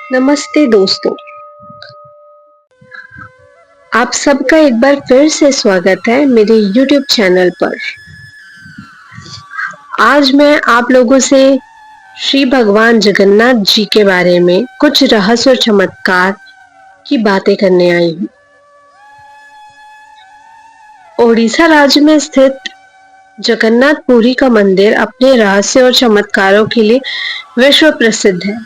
नमस्ते दोस्तों। आप सबका एक बार फिर से स्वागत है मेरे YouTube चैनल पर। आज मैं आप लोगों से श्री भगवान जगन्नाथ जी के बारे में कुछ रहस्य और चमत्कार की बातें करने आई हूँ। ओडिशा राज्य में स्थित जगन्नाथ पुरी का मंदिर अपने रहस्य और चमत्कारों के लिए विश्व प्रसिद्ध है।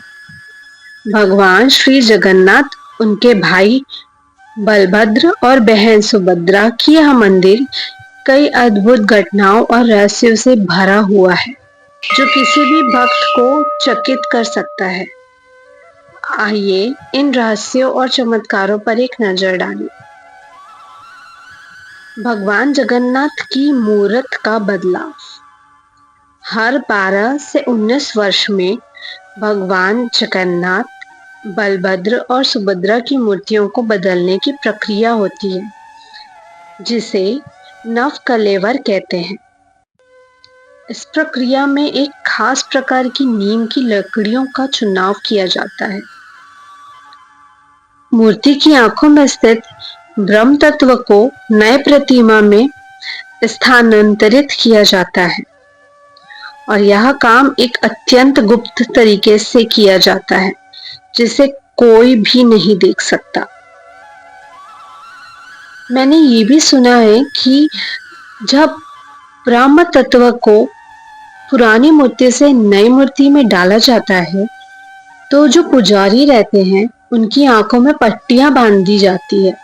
भगवान श्री जगन्नाथ, उनके भाई बलभद्र और बहन सुभद्रा की यह मंदिर कई अद्भुत घटनाओं और रहस्यों से भरा हुआ है, जो किसी भी भक्त को चकित कर सकता है। आइए इन रहस्यों और चमत्कारों पर एक नजर डालें। भगवान जगन्नाथ की मूर्त का बदलाव। हर 12 से 19 वर्ष में भगवान जगन्नाथ, बलभद्र और सुभद्रा की मूर्तियों को बदलने की प्रक्रिया होती है, जिसे नवकलेवर कहते हैं। इस प्रक्रिया में एक खास प्रकार की नीम की लकड़ियों का चुनाव किया जाता है। मूर्ति की आंखों में स्थित ब्रह्म तत्व को नए प्रतिमा में स्थानांतरित किया जाता है और यह काम एक अत्यंत गुप्त तरीके से किया जाता है, जिसे कोई भी नहीं देख सकता। मैंने ये भी सुना है कि जब ब्रह्म तत्व को पुरानी मूर्ति से नई मूर्ति में डाला जाता है, तो जो पुजारी रहते हैं उनकी आंखों में पट्टियां बांध दी जाती है।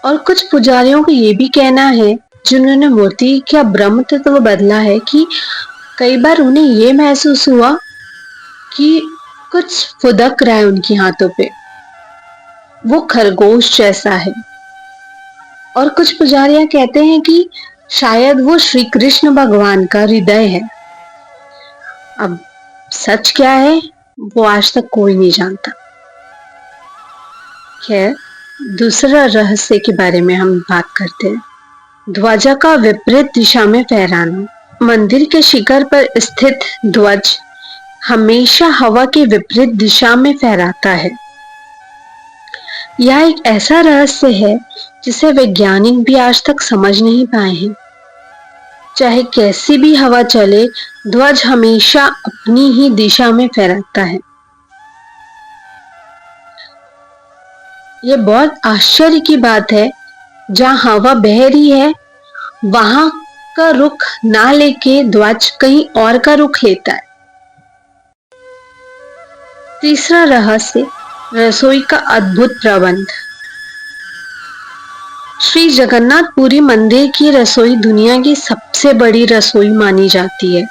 और कुछ पुजारियों का ये भी कहना है, जिन्होंने मूर्ति का ब्रह्म तत्व बदला है, कि कई बार उन्हें ये महसूस हुआ कि कुछ फुदक रहा है उनकी हाथों पे, वो खरगोश जैसा है। और कुछ पुजारियां कहते हैं कि शायद वो श्री कृष्ण भगवान का हृदय है। अब सच क्या है वो आज तक कोई नहीं जानता। खैर, दूसरा रहस्य के बारे में हम बात करते हैं। ध्वजा का विपरीत दिशा में फहराना। मंदिर के शिखर पर स्थित ध्वज हमेशा हवा के विपरीत दिशा में फहराता है। यह एक ऐसा रहस्य है जिसे वैज्ञानिक भी आज तक समझ नहीं पाए हैं। चाहे कैसी भी हवा चले, ध्वज हमेशा अपनी ही दिशा में फहराता है। यह बहुत आश्चर्य की बात है। जहां हवा बह रही है, वहां का रुख ना लेके ध्वज कहीं और का रुख लेता है। तीसरा रहस्य, रसोई का अद्भुत प्रबंध। श्री जगन्नाथ पुरी मंदिर की रसोई दुनिया की सबसे बड़ी रसोई मानी जाती है।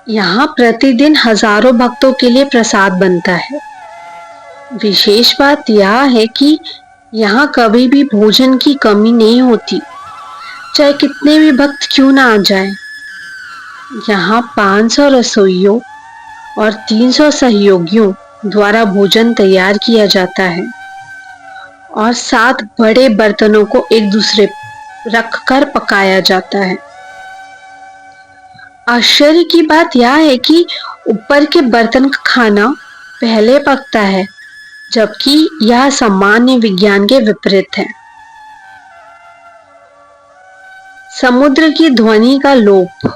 यहाँ प्रतिदिन हजारों भक्तों के लिए प्रसाद बनता है। विशेष बात यह है कि यहाँ कभी भी भोजन की कमी नहीं होती, चाहे कितने भी भक्त क्यों ना आ जाए। यहाँ 500 रसोइयों और 300 सहयोगियों द्वारा भोजन तैयार किया जाता है और 7 बड़े बर्तनों को एक दूसरे रखकर पकाया जाता है। आश्चर्य की बात यह है कि ऊपर के बर्तन का खाना पहले पकता है, जबकि यह सामान्य विज्ञान के विपरीत है। समुद्र की ध्वनि का लोप।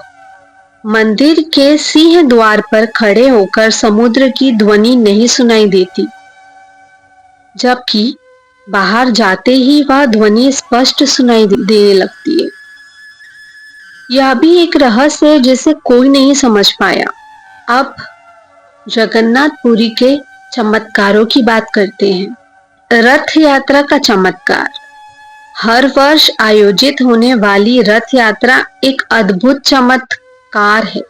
मंदिर के सिंह द्वार पर खड़े होकर समुद्र की ध्वनि नहीं सुनाई देती, जबकि बाहर जाते ही वह ध्वनि स्पष्ट सुनाई देने लगती है। यह भी एक रहस्य है जिसे कोई नहीं समझ पाया। अब जगन्नाथपुरी के चमत्कारों की बात करते हैं। रथ यात्रा का चमत्कार। हर वर्ष आयोजित होने वाली रथ यात्रा एक अद्भुत चमत्कार है।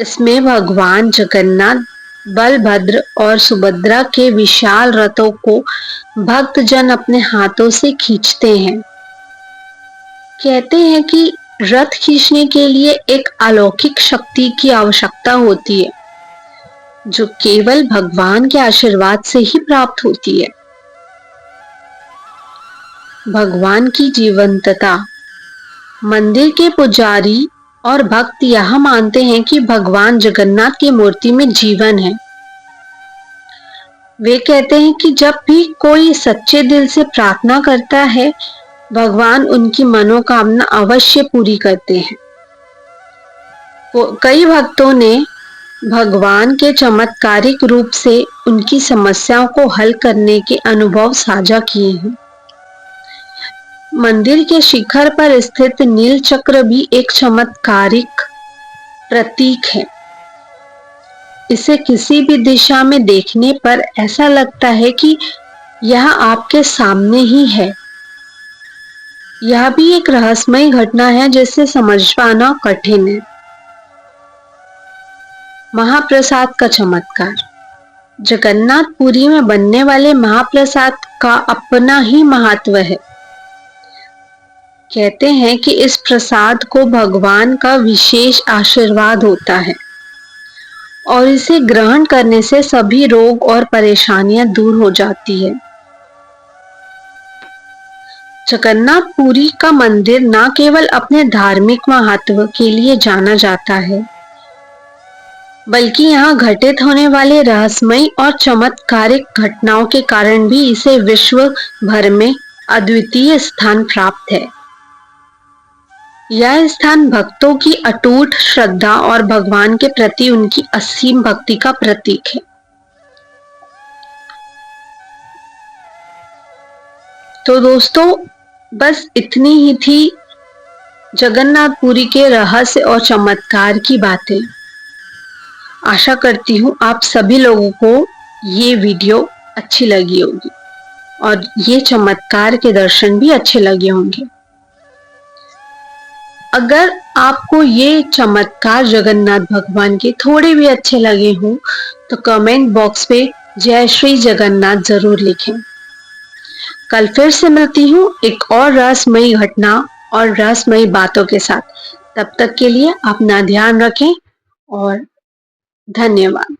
इसमें भगवान जगन्नाथ, बलभद्र और सुभद्रा के विशाल रथों को भक्तजन अपने हाथों से खींचते हैं। कहते हैं कि रथ खींचने के लिए एक अलौकिक शक्ति की आवश्यकता होती है, जो केवल भगवान के आशीर्वाद से ही प्राप्त होती है। भगवान की जीवंतता। मंदिर के पुजारी और भक्त यह मानते हैं कि भगवान जगन्नाथ की मूर्ति में जीवन है। वे कहते हैं कि जब भी कोई सच्चे दिल से प्रार्थना करता है, भगवान उनकी मनोकामना अवश्य पूरी करते हैं। कई भक्तों ने भगवान के चमत्कारिक रूप से उनकी समस्याओं को हल करने के अनुभव साझा किए हैं। मंदिर के शिखर पर स्थित नील चक्र भी एक चमत्कारिक प्रतीक है। इसे किसी भी दिशा में देखने पर ऐसा लगता है कि यह आपके सामने ही है। यह भी एक रहस्यमय घटना है जिसे समझ पाना कठिन है। महाप्रसाद का चमत्कार। जगन्नाथपुरी में बनने वाले महाप्रसाद का अपना ही महत्व है। कहते हैं कि इस प्रसाद को भगवान का विशेष आशीर्वाद होता है और इसे ग्रहण करने से सभी रोग और परेशानियां दूर हो जाती है। जगन्नाथपुरी का मंदिर न केवल अपने धार्मिक महत्व के लिए जाना जाता है, बल्कि यहाँ घटित होने वाले रहस्यमय और चमत्कारिक घटनाओं के कारण भी इसे विश्व भर में अद्वितीय स्थान प्राप्त है। यह स्थान भक्तों की अटूट श्रद्धा और भगवान के प्रति उनकी असीम भक्ति का प्रतीक है। तो दोस्तों, बस इतनी ही थी जगन्नाथपुरी के रहस्य और चमत्कार की बातें। आशा करती हूँ आप सभी लोगों को ये वीडियो अच्छी लगी होगी और ये चमत्कार के दर्शन भी अच्छे लगे होंगे। अगर आपको ये चमत्कार जगन्नाथ भगवान के थोड़े भी अच्छे लगे हों तो कमेंट बॉक्स पे जय श्री जगन्नाथ जरूर लिखें। कल फिर से मिलती हूँ एक और रहस्यमयी घटना और रहस्यमयी बातों के साथ। तब तक के लिए अपना ध्यान रखें और धन्यवाद।